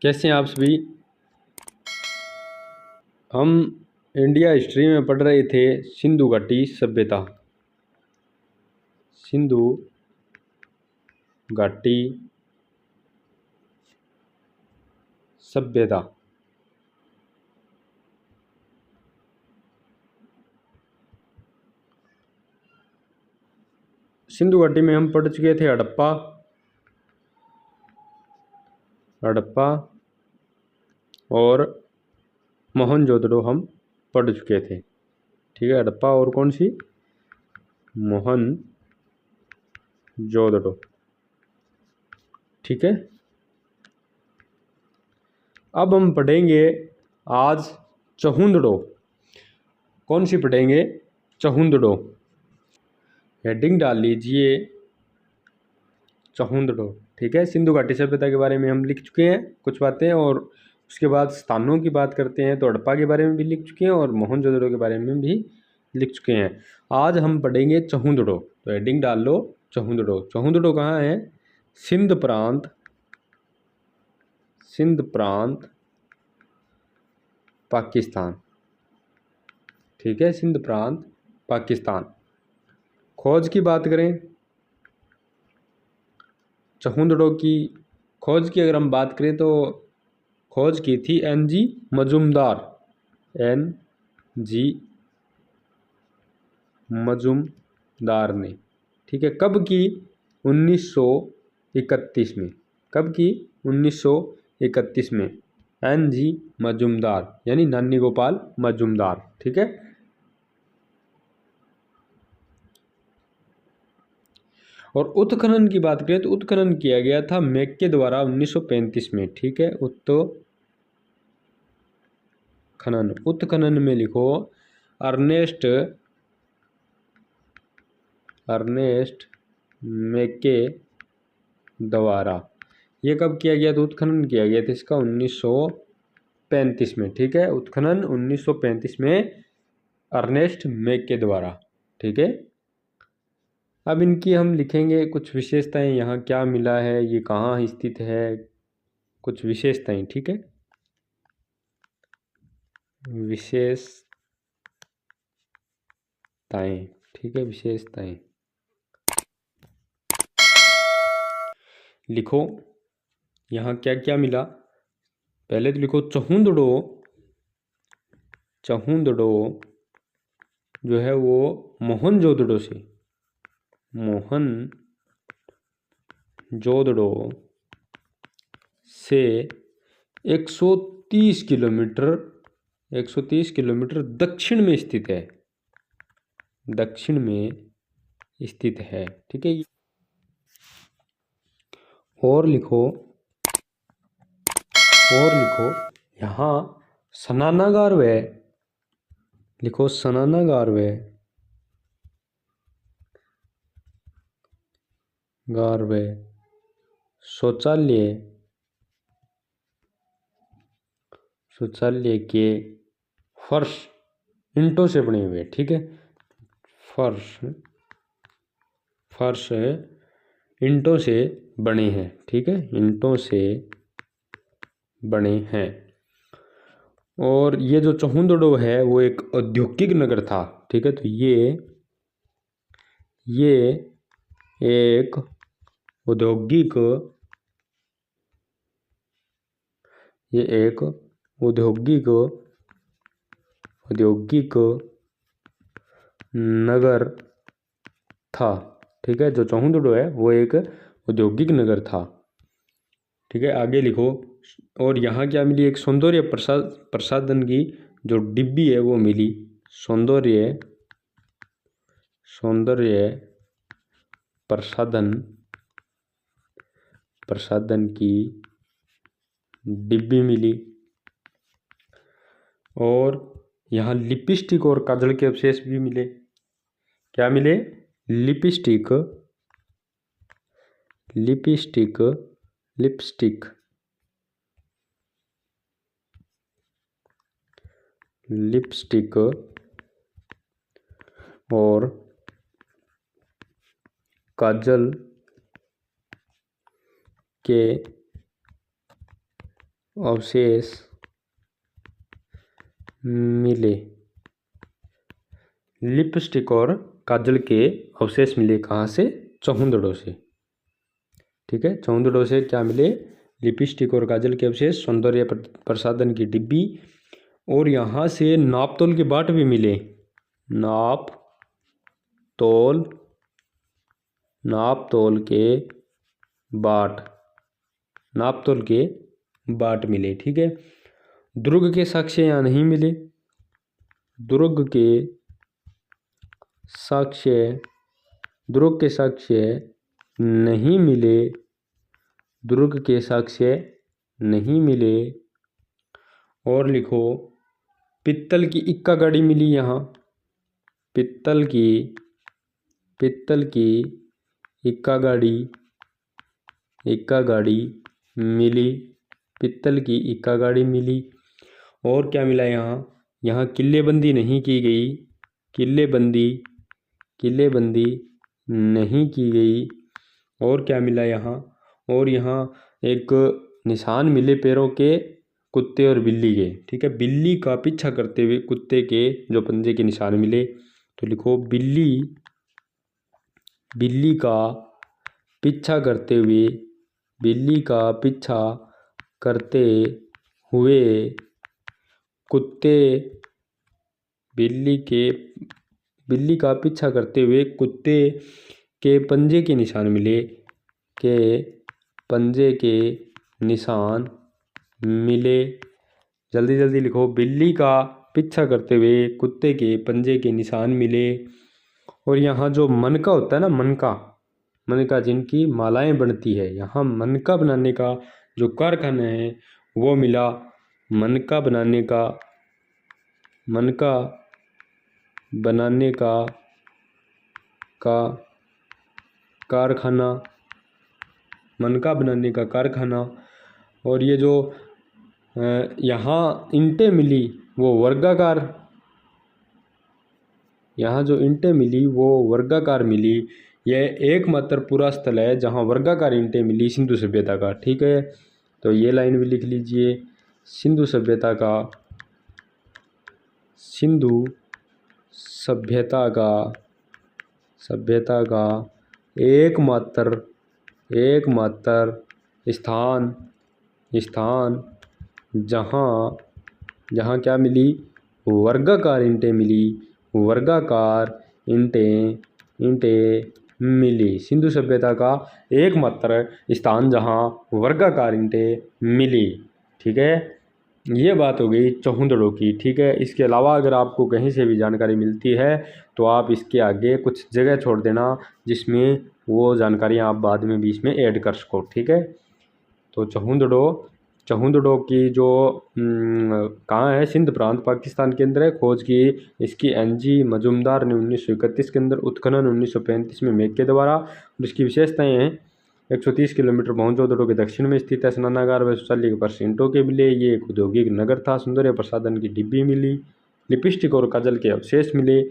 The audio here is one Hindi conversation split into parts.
कैसे हैं आप सभी। हम इंडिया हिस्ट्री में पढ़ रहे थे सिंधु घाटी सभ्यता। सिंधु घाटी सभ्यता। सिंधु घाटी में हम पढ़ चुके थे हड़प्पा और मोहनजोदड़ो हम पढ़ चुके थे। ठीक है, हड़प्पा और कौन सी, मोहनजोदड़ो। ठीक है, अब हम पढ़ेंगे आज चहुंदड़ो। कौन सी पढ़ेंगे, चहुंदड़ो। हेडिंग डाल लीजिए चहुंदड़ो। ठीक है, सिंधु घाटी सभ्यता के बारे में हम लिख चुके हैं कुछ बातें, और उसके बाद स्थानों की बात करते हैं तो हड़प्पा के बारे में भी लिख चुके हैं और मोहनजोदड़ो के बारे में भी लिख चुके हैं। आज हम पढ़ेंगे चहुंदड़ो, तो हेडिंग डाल लो चहुंदड़ो। चहुंदड़ो कहाँ है, सिंध प्रांत पाकिस्तान। ठीक है, सिंध प्रांत पाकिस्तान। खोज की बात करें, चहुंदड़ो की खोज की अगर हम बात करें तो खोज की थी NG मजुमदार ने। ठीक है, कब की, 1931 में। कब की, 1931 में। NG मजुमदार यानी नानी गोपाल मजुमदार। ठीक है, और उत्खनन की बात करें तो उत्खनन किया गया था मैके द्वारा 1935 में। ठीक है, उत्खनन में लिखो अर्नेस्ट मैके द्वारा। ये कब किया गया था, उत्खनन किया गया था इसका 1935 में। ठीक है, उत्खनन 1935 में अर्नेस्ट मैके द्वारा। ठीक है, अब इनकी हम लिखेंगे कुछ विशेषताएं, यहाँ क्या मिला है, ये कहाँ स्थित है, कुछ विशेषताएं। ठीक है, विशेषताएं। ठीक है, विशेषताएं लिखो, यहाँ क्या क्या मिला। पहले तो लिखो चहुंदड़ो जो है वो मोहनजोदड़ो से 130 किलोमीटर दक्षिण में स्थित है। ठीक है, और लिखो यहाँ स्नानागार व शौचालय के फर्श ईंटों से बने हुए। ठीक है, फर्श ईंटों से बने हैं। ठीक है, ईंटों से बने हैं। और ये जो चहुंदड़ो है वो एक औद्योगिक नगर था। ठीक है, तो ये एक औद्योगिक नगर था। ठीक है, जो चहुंदड़ो है वो एक औद्योगिक नगर था। ठीक है, आगे लिखो, और यहाँ क्या मिली, एक सौंदर्य प्रसाधन की जो डिब्बी है वो मिली। सौंदर्य प्रसाधन की डिब्बी मिली। और यहाँ लिपस्टिक और काजल के अवशेष भी मिले। क्या मिले, लिपस्टिक और काजल के अवशेष मिले, लिपस्टिक और काजल के अवशेष मिले कहाँ से? चहुंदड़ों से। ठीक है, चहुंदड़ों से क्या मिले? लिपस्टिक और काजल के अवशेष, सौंदर्य प्रसाधन की डिब्बी, और यहाँ से नापतोल के बाट भी मिले। नापतोल के बाट मिले। ठीक है, दुर्ग के साक्ष्य यहाँ नहीं मिले। दुर्ग के साक्ष्य नहीं मिले। दुर्ग के साक्ष्य नहीं मिले। और लिखो, पित्तल की इक्का गाड़ी मिली यहाँ। पित्तल की इक्का गाड़ी मिली। पित्तल की इक्का गाड़ी मिली। और क्या मिला यहाँ किल्लेबंदी नहीं की गई। किल्लेबंदी नहीं की गई। और क्या मिला यहाँ? और यहाँ एक निशान मिले पैरों के, कुत्ते और बिल्ली के। ठीक है, बिल्ली का पीछा करते हुए कुत्ते के जो पंजे के निशान मिले। तो लिखो, बिल्ली का पीछा करते हुए कुत्ते, बिल्ली का पीछा करते हुए कुत्ते के पंजे के निशान मिले। जल्दी जल्दी लिखो, बिल्ली का पीछा करते हुए कुत्ते के पंजे के निशान मिले। और यहाँ जो मनका होता है ना, मनका जिनकी मालाएं बनती है, यहाँ मनका बनाने का जो कारखाना है वो मिला। मनका बनाने का कारखाना। और ये जो यहाँ ईंटें मिली वो वर्गाकार मिली। यह एकमात्र पूरा स्थल है जहाँ वर्गाकार ईंटें मिली सिंधु सभ्यता का। ठीक है, तो ये लाइन भी लिख लीजिए। सिंधु सभ्यता का एकमात्र स्थान जहाँ क्या मिली? वर्गाकार ईंटें मिली। सिंधु सभ्यता का एकमात्र स्थान जहाँ वर्गाकार ईंटें मिली। ठीक है, ये बात हो गई चहुंदड़ों की। ठीक है, इसके अलावा अगर आपको कहीं से भी जानकारी मिलती है तो आप इसके आगे कुछ जगह छोड़ देना जिसमें वो जानकारियाँ आप बाद में बीच में ऐड कर सको। ठीक है, तो चहुंदड़ों की जो कहाँ है? सिंध प्रांत, पाकिस्तान के अंदर है। खोज की इसकी NG मजूमदार ने 1931 के अंदर, उत्खनन 1935 में मेक के द्वारा। और इसकी विशेषताएं हैं, 130 किलोमीटर मोहनजोदड़ो के दक्षिण में स्थित है। स्नानागार व शौचालय के फर्श ईंटों के मिले। ये एक औद्योगिक नगर था। सौंदर्य प्रसाधन की डिब्बी मिली। लिपस्टिक और काजल के अवशेष मिले।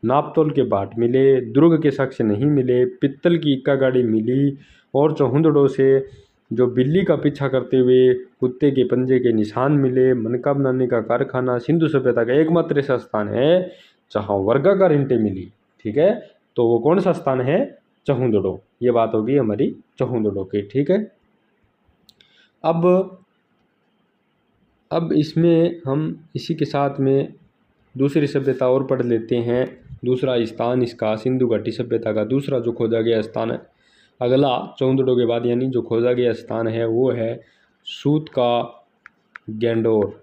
नापतोल के बाट मिले। दुर्ग के साक्ष्य नहीं मिले। पित्तल की इक्का गाड़ी मिली। और चहुंदड़ों से जो बिल्ली का पीछा करते हुए कुत्ते के पंजे के निशान मिले। मनका बनाने का कारखाना सिंधु सभ्यता का एकमात्र ऐसा स्थान है जहाँ वर्गाकार ईंटें मिली। ठीक है, तो वो कौन सा स्थान है? चहुंदड़ो। ये बात होगी हमारी चहुंदड़ो की। ठीक है, अब इसमें हम इसी के साथ में दूसरी सभ्यता और पढ़ लेते हैं। दूसरा स्थान इसका सिंधु घाटी सभ्यता का दूसरा जो खोजा गया स्थान है, अगला चहुंदड़ो के बाद यानी जो खोजा गया स्थान है वो है सूत का गेंडोर।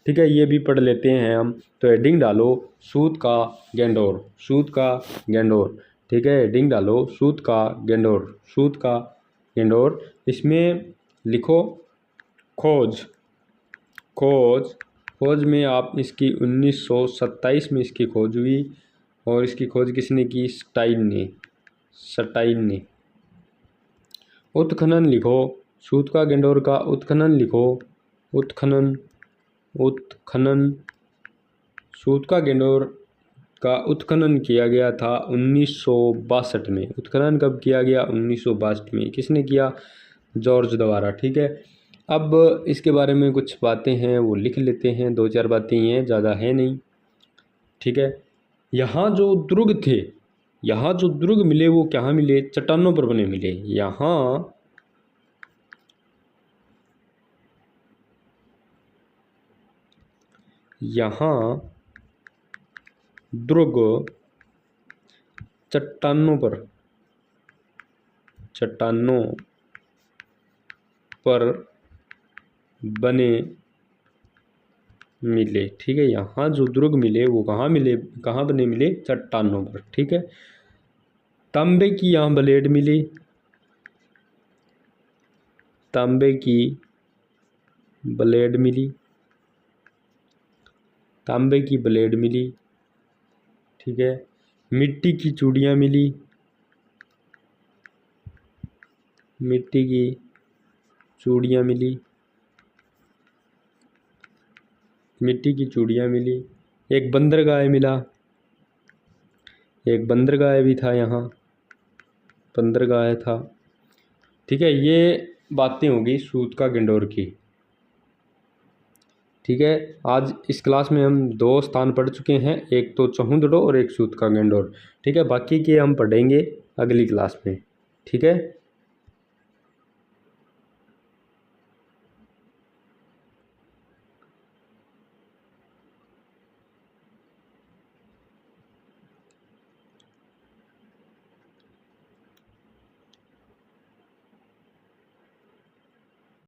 ठीक है, ये भी पढ़ लेते हैं हम। तो हेडिंग डालो सूत का गेंडोर। ठीक है, हेडिंग डालो सूत का गेंडोर। इसमें लिखो खोज में आप इसकी 1927 में इसकी खोज हुई। और इसकी खोज किसने की? स्टाइन ने। उत्खनन लिखो, सूत का गेंडोर का उत्खनन लिखो। उत्खनन सूत का गेंडोर का उत्खनन किया गया था 1962 में। उत्खनन कब किया गया? 1962 में। किसने किया? जॉर्ज द्वारा। ठीक है, अब इसके बारे में कुछ बातें हैं वो लिख लेते हैं, 2-4 बातें ही हैं, ज़्यादा है नहीं। ठीक है, यहाँ जो दुर्ग थे, यहाँ जो दुर्ग मिले वो कहाँ मिले? चट्टानों पर बने मिले। यहाँ दुर्ग चट्टानों पर बने मिले। ठीक है, यहाँ जो दुर्ग मिले वो कहाँ मिले? कहाँ बने मिले? चट्टानों पर। ठीक है, तांबे की यहाँ ब्लेड मिली, तांबे की ब्लेड मिली, तांबे की ब्लेड मिली। ठीक है, मिट्टी की चूड़ियाँ मिली, मिट्टी की चूड़ियाँ मिली, मिट्टी की चूड़ियाँ मिली। एक बंदरगाह मिला, एक बंदरगाह भी था, यहाँ बंदरगाह था। ठीक है, ये बातें होगी सूत का गंडोर की। ठीक है, आज इस क्लास में हम 2 स्थान पढ़ चुके हैं, एक तो चहुंदड़ो और एक सूत का गंडोर। ठीक है, बाकी के हम पढ़ेंगे अगली क्लास में। ठीक है।